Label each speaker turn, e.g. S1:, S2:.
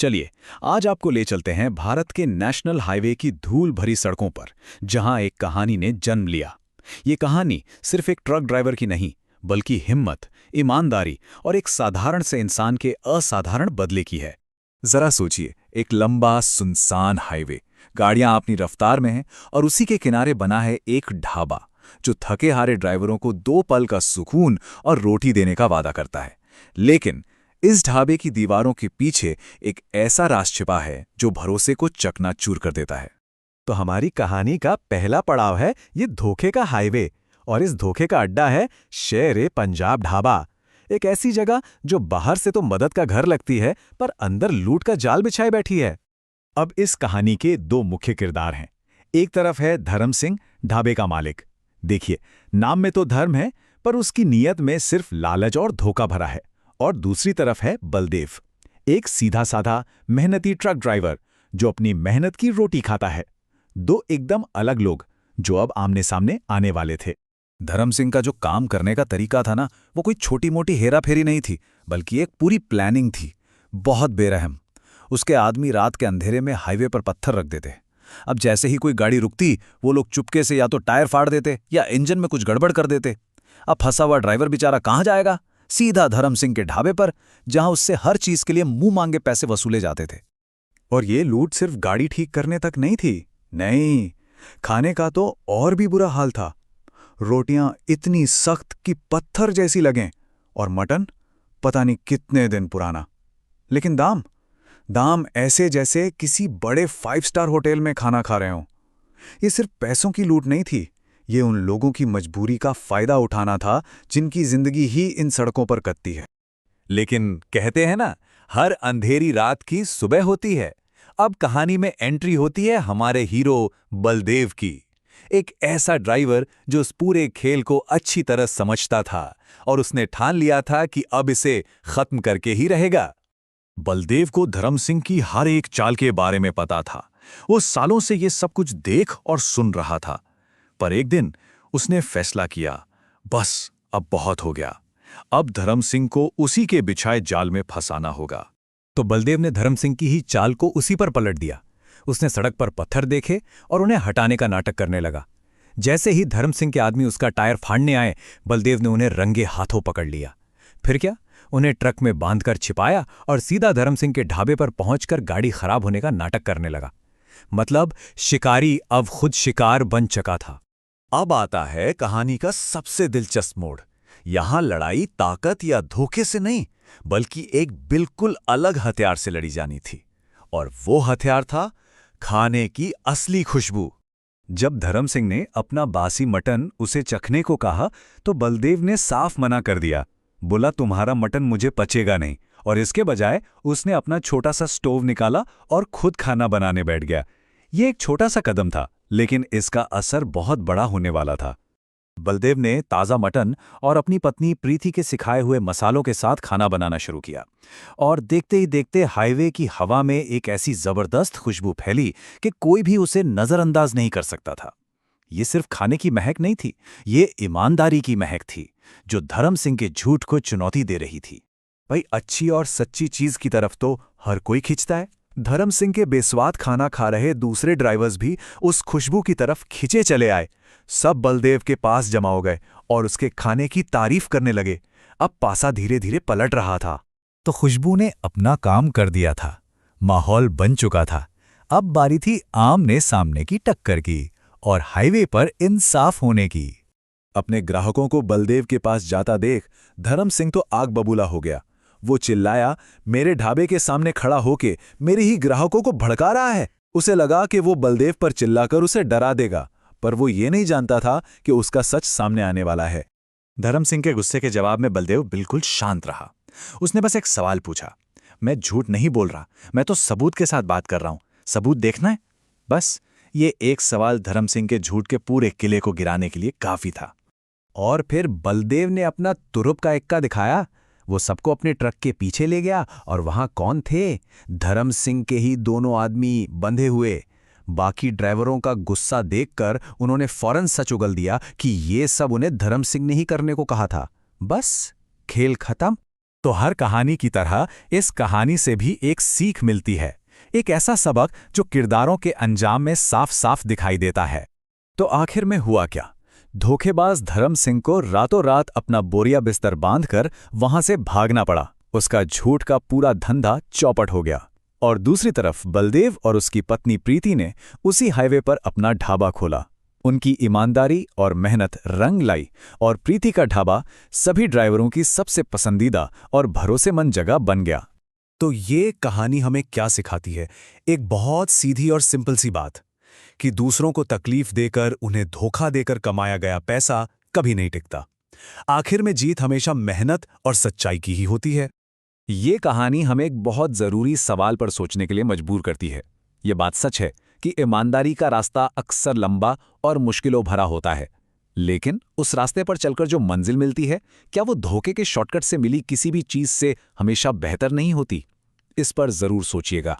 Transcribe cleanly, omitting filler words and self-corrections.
S1: चलिए, आज आपको ले चलते हैं भारत के नेशनल हाईवे की धूल भरी सड़कों पर, जहां एक कहानी ने जन्म लिया। ये कहानी सिर्फ एक ट्रक ड्राइवर की नहीं, बल्कि हिम्मत, ईमानदारी और एक साधारण से इंसान के असाधारण बदले की है।
S2: जरा सोचिए, एक लंबा सुनसान हाईवे, गाड़ियां अपनी रफ्तार में हैं और उसी के किनारे बना है एक ढाबा जो थके हारे ड्राइवरों को 2 पल का सुकून और रोटी देने का वादा करता है। लेकिन इस ढाबे की दीवारों के पीछे एक ऐसा राज छिपा है जो भरोसे को चकनाचूर कर देता है।
S3: तो हमारी कहानी का पहला पड़ाव है ये धोखे का हाईवे, और इस धोखे का अड्डा है शेर-ए-पंजाब ढाबा। एक ऐसी जगह जो बाहर से तो मदद का घर लगती है, पर अंदर लूट का जाल बिछाए बैठी है। अब इस कहानी के 2 मुख्य किरदार हैं। एक तरफ है धर्म सिंह, ढाबे का मालिक। देखिए, नाम में तो धर्म है, पर उसकी नीयत में सिर्फ लालच और धोखा भरा है। और दूसरी तरफ है बलदेव, एक सीधा-साधा मेहनती ट्रक ड्राइवर जो अपनी मेहनत की रोटी खाता है। 2 एकदम अलग लोग जो अब आमने सामने आने वाले थे।
S2: धर्म सिंह का जो काम करने का तरीका था ना, वो कोई छोटी मोटी हेराफेरी नहीं थी, बल्कि एक पूरी प्लानिंग थी, बहुत बेरहम। उसके आदमी रात के अंधेरे में हाईवे पर पत्थर रख देते। अब जैसे ही कोई गाड़ी रुकती, वो लोग चुपके से या तो टायर फाड़ देते या इंजन में कुछ गड़बड़ कर देते। अब फंसा हुआ ड्राइवर बेचारा कहाँ जाएगा? सीधा धर्म सिंह के ढाबे पर, जहां उससे हर चीज के लिए मुंह मांगे पैसे वसूले जाते थे।
S3: और ये लूट सिर्फ गाड़ी ठीक करने तक नहीं थी। नहीं, खाने का तो और भी बुरा हाल था। रोटियां इतनी सख्त कि पत्थर जैसी लगें, और मटन पता नहीं कितने दिन पुराना। लेकिन दाम ऐसे जैसे किसी बड़े 5 स्टार होटल में खाना खा रहे हों। ये सिर्फ पैसों की लूट नहीं थी, ये उन लोगों की मजबूरी का फायदा उठाना था जिनकी जिंदगी ही इन सड़कों पर कटती है।
S2: लेकिन कहते हैं ना, हर अंधेरी रात की सुबह होती है। अब कहानी में एंट्री होती है हमारे हीरो बलदेव की। एक ऐसा ड्राइवर जो इस पूरे खेल को अच्छी तरह समझता था और उसने ठान लिया था कि अब इसे खत्म करके ही रहेगा।
S1: बलदेव को धर्म सिंह की हर एक चाल के बारे में पता था। वो सालों से ये सब कुछ देख और सुन रहा था। पर एक दिन उसने फैसला किया, बस अब बहुत हो गया। अब धर्म सिंह को उसी के बिछाए जाल में फंसाना होगा।
S3: तो बलदेव ने धर्म सिंह की ही चाल को उसी पर पलट दिया। उसने सड़क पर पत्थर देखे और उन्हें हटाने का नाटक करने लगा। जैसे ही धर्म सिंह के आदमी उसका टायर फाड़ने आए, बलदेव ने उन्हें रंगे हाथों पकड़ लिया। फिर क्या, उन्हें ट्रक में बांधकर छिपाया और सीधा धर्म सिंह के ढाबे पर पहुंचकर गाड़ी खराब होने का नाटक करने लगा। मतलब शिकारी अब खुद शिकार बन चुका था।
S2: अब आता है कहानी का सबसे दिलचस्प मोड़। यहां लड़ाई ताकत या धोखे से नहीं, बल्कि एक बिल्कुल अलग हथियार से लड़ी जानी थी। और वो हथियार था खाने की असली खुशबू।
S3: जब धर्म सिंह ने अपना बासी मटन उसे चखने को कहा, तो बलदेव ने साफ मना कर दिया। बोला, तुम्हारा मटन मुझे पचेगा नहीं। और इसके बजाय उसने अपना छोटा सा स्टोव निकाला और खुद खाना बनाने बैठ गया। ये एक छोटा सा कदम था, लेकिन इसका असर बहुत बड़ा होने वाला था। बलदेव ने ताज़ा मटन और अपनी पत्नी प्रीति के सिखाए हुए मसालों के साथ खाना बनाना शुरू किया। और देखते ही देखते हाईवे की हवा में एक ऐसी जबरदस्त खुशबू फैली कि कोई भी उसे नजरअंदाज नहीं कर सकता था। ये सिर्फ खाने की महक नहीं थी, ये ईमानदारी की महक थी, जो धर्म सिंह के झूठ को चुनौती दे रही थी। भाई, अच्छी और सच्ची चीज की तरफ तो हर कोई खिंचता है। धर्म सिंह के बेस्वाद खाना खा रहे दूसरे ड्राइवर्स भी उस खुशबू की तरफ खिंचे चले आए। सब बलदेव के पास जमा हो गए और उसके खाने की तारीफ करने लगे। अब पासा धीरे धीरे पलट रहा था। तो खुशबू ने अपना काम कर दिया था, माहौल बन चुका था। अब बारी थी आमने सामने की टक्कर की और हाईवे पर इंसाफ होने की। अपने ग्राहकों को बलदेव के पास जाता देख धर्म सिंह तो आग बबूला हो गया। वो चिल्लाया, मेरे ढाबे के सामने खड़ा होके मेरे ही ग्राहकों को भड़का रहा है। उसे लगा कि वो बलदेव पर चिल्लाकर उसे डरा देगा, पर वो ये नहीं जानता था कि उसका सच सामने आने वाला है। धर्म सिंह के गुस्से के जवाब में बलदेव बिल्कुल शांत रहा। उसने बस एक सवाल पूछा, मैं झूठ नहीं बोल रहा, मैं तो सबूत के साथ बात कर रहा हूं, सबूत देखना है? बस ये एक सवाल धर्म सिंह के झूठ के पूरे किले को गिराने के लिए काफी था। और फिर बलदेव ने अपना तुरुप का इक्का दिखाया। वो सबको अपने ट्रक के पीछे ले गया और वहां कौन थे? धर्म सिंह के ही 2 आदमी बंधे हुए। बाकी ड्राइवरों का गुस्सा देखकर उन्होंने फौरन सच उगल दिया कि ये सब उन्हें धर्म सिंह ने ही करने को कहा था। बस खेल खत्म। तो हर कहानी की तरह इस कहानी से भी एक सीख मिलती है, एक ऐसा सबक जो किरदारों के अंजाम में साफ साफ दिखाई देता है।
S2: तो आखिर में हुआ क्या? धोखेबाज धर्म सिंह को रातों रात अपना बोरिया बिस्तर बांधकर वहां से भागना पड़ा। उसका झूठ का पूरा धंधा चौपट हो गया। और दूसरी तरफ बलदेव और उसकी पत्नी प्रीति ने उसी हाईवे पर अपना ढाबा खोला। उनकी ईमानदारी और मेहनत रंग लाई और प्रीति का ढाबा सभी ड्राइवरों की सबसे पसंदीदा और भरोसेमंद जगह बन गया।
S4: तो ये कहानी हमें क्या सिखाती है? एक बहुत सीधी और सिंपल सी बात कि दूसरों को तकलीफ देकर, उन्हें धोखा देकर कमाया गया पैसा कभी नहीं टिकता। आखिर में जीत हमेशा मेहनत और सच्चाई की ही होती है।
S2: ये कहानी हमें एक बहुत ज़रूरी सवाल पर सोचने के लिए मजबूर करती है। ये बात सच है कि ईमानदारी का रास्ता अक्सर लंबा और मुश्किलों भरा होता है, लेकिन उस रास्ते पर चलकर जो मंजिल मिलती है, क्या वो धोखे के शॉर्टकट से मिली किसी भी चीज़ से हमेशा बेहतर नहीं होती? इस पर ज़रूर सोचिएगा।